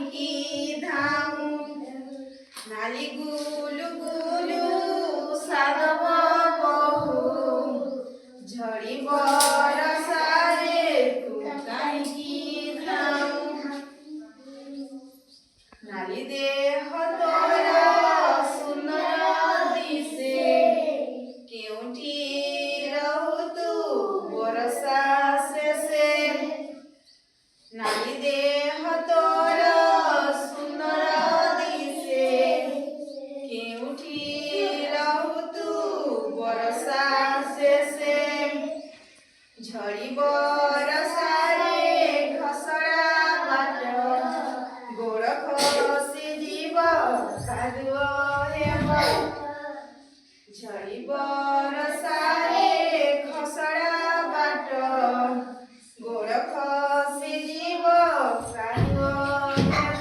कानिकी धामु नाली गुलु गुलु सादव बहु झड़ी बरसारे तू कानिकी धामु नाली देह तोरा सुंदर दिसे केउठी रहु तू बरसा से नाली देह तोरा सुंदर दिसे केउठी रहु तू बरसा से झड़ी बरसारे खसड़ा बाट गोड़ खसी जीव कादुओ हेब झड़ी बरसारे खसड़ा बाट गोड़ खसी जीव कादुओ हेब